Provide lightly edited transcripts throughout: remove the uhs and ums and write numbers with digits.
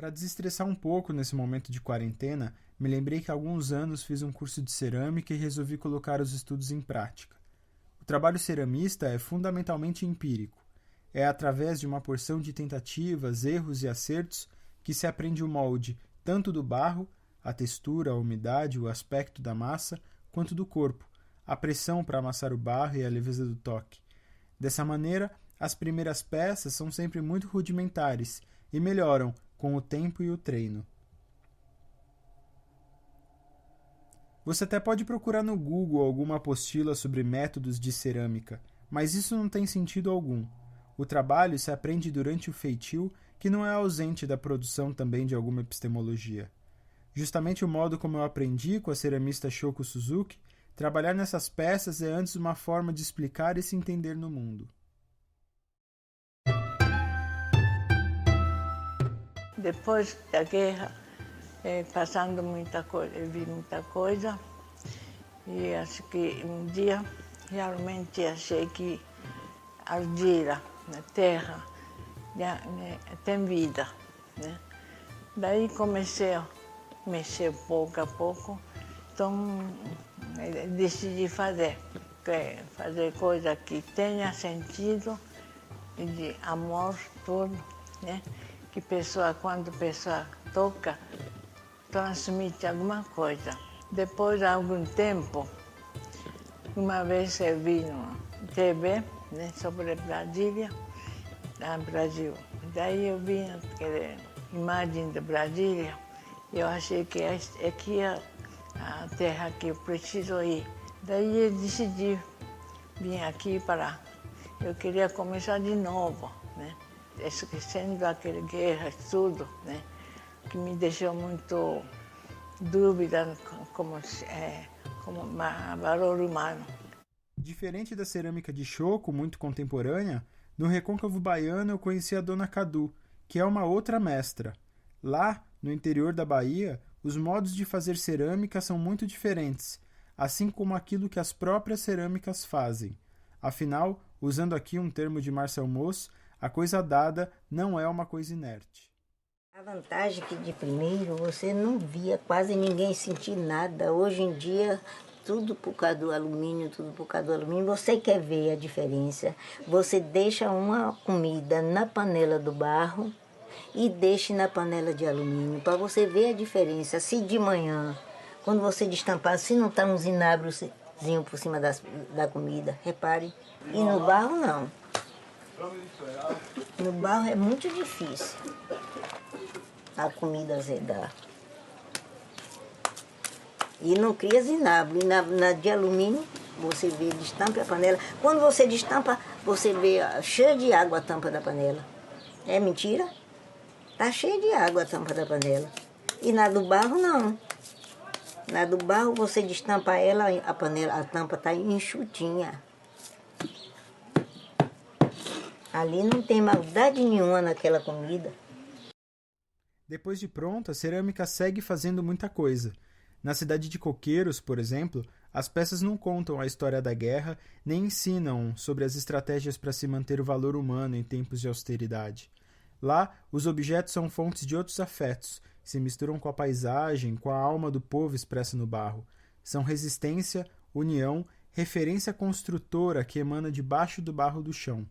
Para desestressar um pouco nesse momento de quarentena, me lembrei que há alguns anos fiz um curso de cerâmica e resolvi colocar os estudos em prática. O trabalho ceramista é fundamentalmente empírico. É através de uma porção de tentativas, erros e acertos que se aprende o molde tanto do barro, a textura, a umidade, o aspecto da massa, quanto do corpo, a pressão para amassar o barro e a leveza do toque. Dessa maneira, as primeiras peças são sempre muito rudimentares e melhoram com o tempo e o treino. Você até pode procurar no Google alguma apostila sobre métodos de cerâmica, mas isso não tem sentido algum. O trabalho se aprende durante o feitio, que não é ausente da produção também de alguma epistemologia. Justamente o modo como eu aprendi com a ceramista Shoko Suzuki, trabalhar nessas peças é antes uma forma de explicar e se entender no mundo. Depois da guerra, passando muita coisa, eu vi muita coisa e acho que um dia realmente achei que a argila na terra tem vida, né? Daí comecei a mexer pouco a pouco, então decidi fazer coisa que tenha sentido e de amor todo, né? Que quando a pessoa toca, transmite alguma coisa. Depois de algum tempo, uma vez eu vi no TV, né, sobre Brasília, Brasil. Daí eu vi aquela imagem de Brasília e eu achei que é aqui a terra que eu preciso ir. Daí eu decidi vir aqui para... Eu queria começar de novo, né? Esquecendo aquela guerra, tudo, né? Que me deixou muito dúvida como valor humano. Diferente da cerâmica de Shoko, muito contemporânea, no recôncavo baiano eu conheci a Dona Cadu, que é uma outra mestra. Lá, no interior da Bahia, os modos de fazer cerâmica são muito diferentes, assim como aquilo que as próprias cerâmicas fazem. Afinal, usando aqui um termo de Marcel Mauss, a coisa dada não é uma coisa inerte. A vantagem é que de primeiro você não via quase ninguém sentir nada. Hoje em dia, tudo por causa do alumínio, Você quer ver a diferença? Você deixa uma comida na panela do barro e deixa na panela de alumínio para você ver a diferença. Se de manhã, quando você destampar, se não está um zinabrozinho por cima da comida, repare. E no barro não. No barro é muito difícil a comida azedar. E não cria zinabro. E na de alumínio, você vê, destampa a panela. Quando você destampa, você vê cheia de água a tampa da panela. É mentira? Tá cheia de água a tampa da panela. E na do barro, não. Na do barro, você destampa ela, a tampa tá enxutinha. Ali não tem maldade nenhuma naquela comida. Depois de pronta, a cerâmica segue fazendo muita coisa. Na cidade de Coqueiros, por exemplo, as peças não contam a história da guerra, nem ensinam sobre as estratégias para se manter o valor humano em tempos de austeridade. Lá, os objetos são fontes de outros afetos, se misturam com a paisagem, com a alma do povo expressa no barro. São resistência, união, referência construtora que emana debaixo do barro do chão.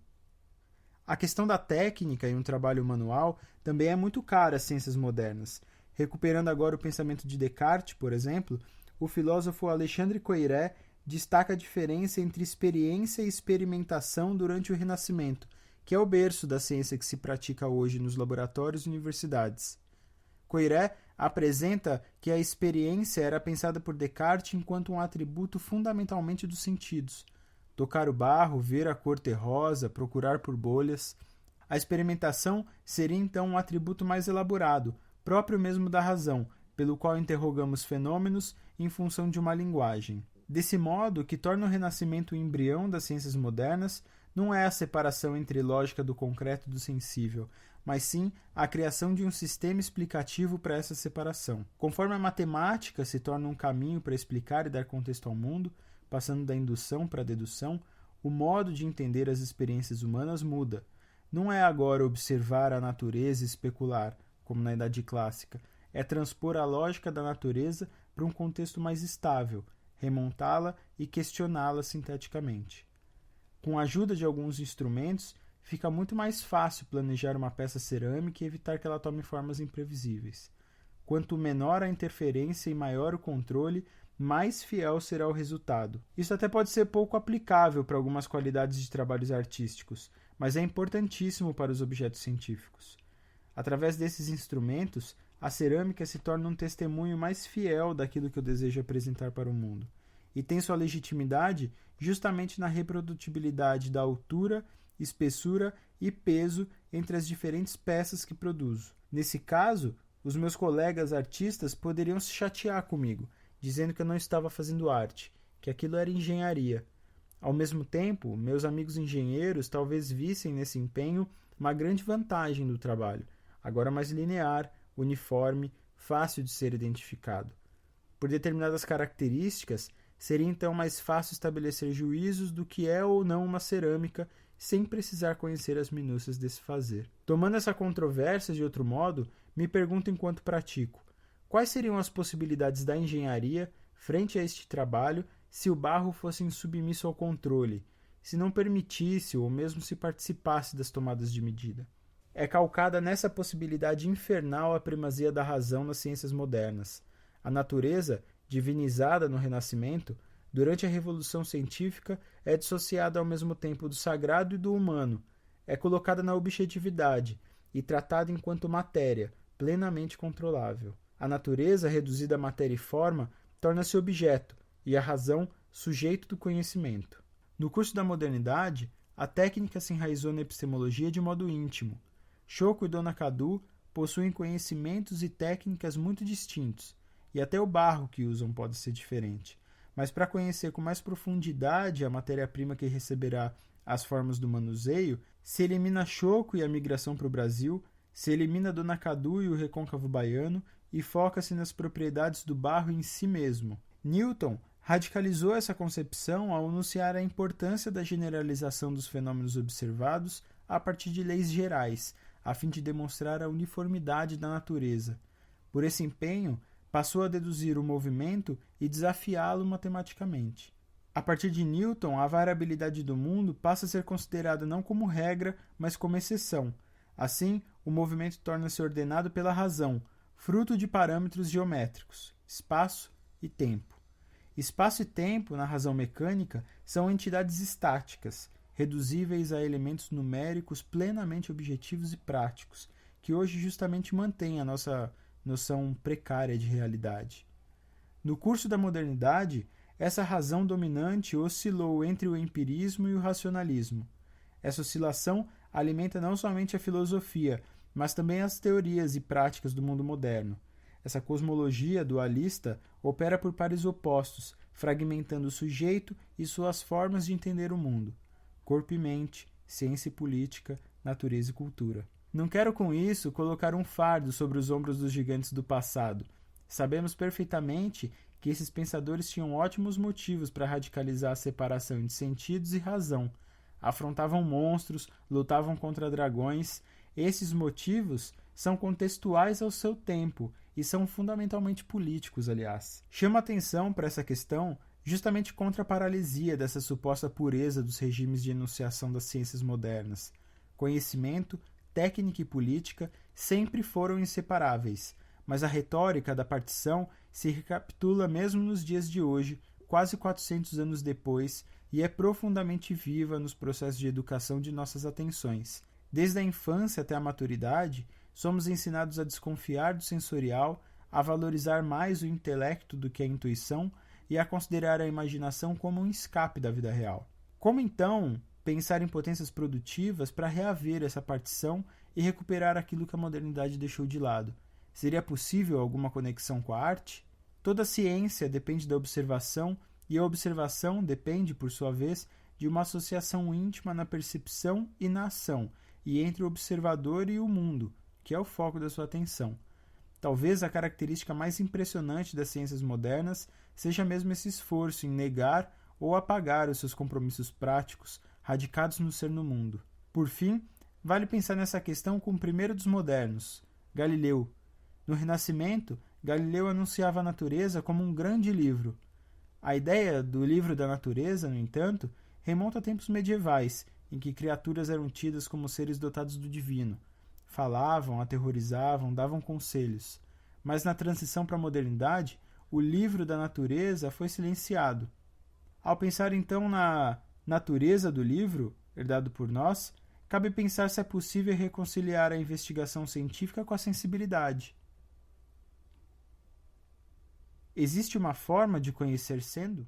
A questão da técnica e um trabalho manual também é muito cara às ciências modernas. Recuperando agora o pensamento de Descartes, por exemplo, o filósofo Alexandre Coiré destaca a diferença entre experiência e experimentação durante o Renascimento, que é o berço da ciência que se pratica hoje nos laboratórios e universidades. Coiré apresenta que a experiência era pensada por Descartes enquanto um atributo fundamentalmente dos sentidos. Tocar o barro, ver a cor terrosa, procurar por bolhas. A experimentação seria então um atributo mais elaborado, próprio mesmo da razão, pelo qual interrogamos fenômenos em função de uma linguagem. Desse modo, o que torna o Renascimento o embrião das ciências modernas não é a separação entre lógica do concreto e do sensível, mas sim a criação de um sistema explicativo para essa separação. Conforme a matemática se torna um caminho para explicar e dar contexto ao mundo, passando da indução para a dedução, o modo de entender as experiências humanas muda. Não é agora observar a natureza e especular, como na Idade Clássica, é transpor a lógica da natureza para um contexto mais estável, remontá-la e questioná-la sinteticamente. Com a ajuda de alguns instrumentos, fica muito mais fácil planejar uma peça cerâmica e evitar que ela tome formas imprevisíveis. Quanto menor a interferência e maior o controle, mais fiel será o resultado. Isso até pode ser pouco aplicável para algumas qualidades de trabalhos artísticos, mas é importantíssimo para os objetos científicos. Através desses instrumentos, a cerâmica se torna um testemunho mais fiel daquilo que eu desejo apresentar para o mundo, e tem sua legitimidade justamente na reprodutibilidade da altura, espessura e peso entre as diferentes peças que produzo. Nesse caso, os meus colegas artistas poderiam se chatear comigo, dizendo que eu não estava fazendo arte, que aquilo era engenharia. Ao mesmo tempo, meus amigos engenheiros talvez vissem nesse empenho uma grande vantagem do trabalho, agora mais linear, uniforme, fácil de ser identificado. Por determinadas características, seria então mais fácil estabelecer juízos do que é ou não uma cerâmica, sem precisar conhecer as minúcias desse fazer. Tomando essa controvérsia de outro modo, me pergunto enquanto pratico: quais seriam as possibilidades da engenharia frente a este trabalho se o barro fosse insubmisso ao controle, se não permitisse ou mesmo se participasse das tomadas de medida? É calcada nessa possibilidade infernal a primazia da razão nas ciências modernas. A natureza, divinizada no Renascimento, durante a Revolução Científica, é dissociada ao mesmo tempo do sagrado e do humano, é colocada na objetividade e tratada enquanto matéria, plenamente controlável. A natureza, reduzida a matéria e forma, torna-se objeto, e a razão, sujeito do conhecimento. No curso da modernidade, a técnica se enraizou na epistemologia de modo íntimo. Shoko e Dona Cadu possuem conhecimentos e técnicas muito distintos, e até o barro que usam pode ser diferente. Mas para conhecer com mais profundidade a matéria-prima que receberá as formas do manuseio, se elimina Shoko e a migração para o Brasil, se elimina Dona Cadu e o recôncavo baiano e foca-se nas propriedades do barro em si mesmo. Newton radicalizou essa concepção ao anunciar a importância da generalização dos fenômenos observados a partir de leis gerais, a fim de demonstrar a uniformidade da natureza. Por esse empenho, passou a deduzir o movimento e desafiá-lo matematicamente. A partir de Newton, a variabilidade do mundo passa a ser considerada não como regra, mas como exceção. Assim, o movimento torna-se ordenado pela razão, fruto de parâmetros geométricos, espaço e tempo. Espaço e tempo, na razão mecânica, são entidades estáticas, reduzíveis a elementos numéricos plenamente objetivos e práticos, que hoje justamente mantêm a nossa noção precária de realidade. No curso da modernidade, essa razão dominante oscilou entre o empirismo e o racionalismo. Essa oscilação alimenta não somente a filosofia, mas também as teorias e práticas do mundo moderno. Essa cosmologia dualista opera por pares opostos, fragmentando o sujeito e suas formas de entender o mundo: corpo e mente, ciência e política, natureza e cultura. Não quero com isso colocar um fardo sobre os ombros dos gigantes do passado. Sabemos perfeitamente que esses pensadores tinham ótimos motivos para radicalizar a separação entre sentidos e razão. Afrontavam monstros, lutavam contra dragões. Esses motivos são contextuais ao seu tempo e são fundamentalmente políticos, aliás. Chama atenção para essa questão justamente contra a paralisia dessa suposta pureza dos regimes de enunciação das ciências modernas. Conhecimento, técnica e política sempre foram inseparáveis, mas a retórica da partição se recapitula mesmo nos dias de hoje, quase 400 anos depois, e é profundamente viva nos processos de educação de nossas atenções. Desde a infância até a maturidade, somos ensinados a desconfiar do sensorial, a valorizar mais o intelecto do que a intuição e a considerar a imaginação como um escape da vida real. Como então pensar em potências produtivas para reaver essa partição e recuperar aquilo que a modernidade deixou de lado? Seria possível alguma conexão com a arte? Toda ciência depende da observação, e a observação depende, por sua vez, de uma associação íntima na percepção e na ação, e entre o observador e o mundo, que é o foco da sua atenção. Talvez a característica mais impressionante das ciências modernas seja mesmo esse esforço em negar ou apagar os seus compromissos práticos, radicados no ser no mundo. Por fim, vale pensar nessa questão com o primeiro dos modernos, Galileu. No Renascimento, Galileu anunciava a natureza como um grande livro. A ideia do livro da natureza, no entanto, remonta a tempos medievais, em que criaturas eram tidas como seres dotados do divino. Falavam, aterrorizavam, davam conselhos. Mas na transição para a modernidade, o livro da natureza foi silenciado. Ao pensar então na natureza do livro, herdado por nós, cabe pensar se é possível reconciliar a investigação científica com a sensibilidade. Existe uma forma de conhecer sendo?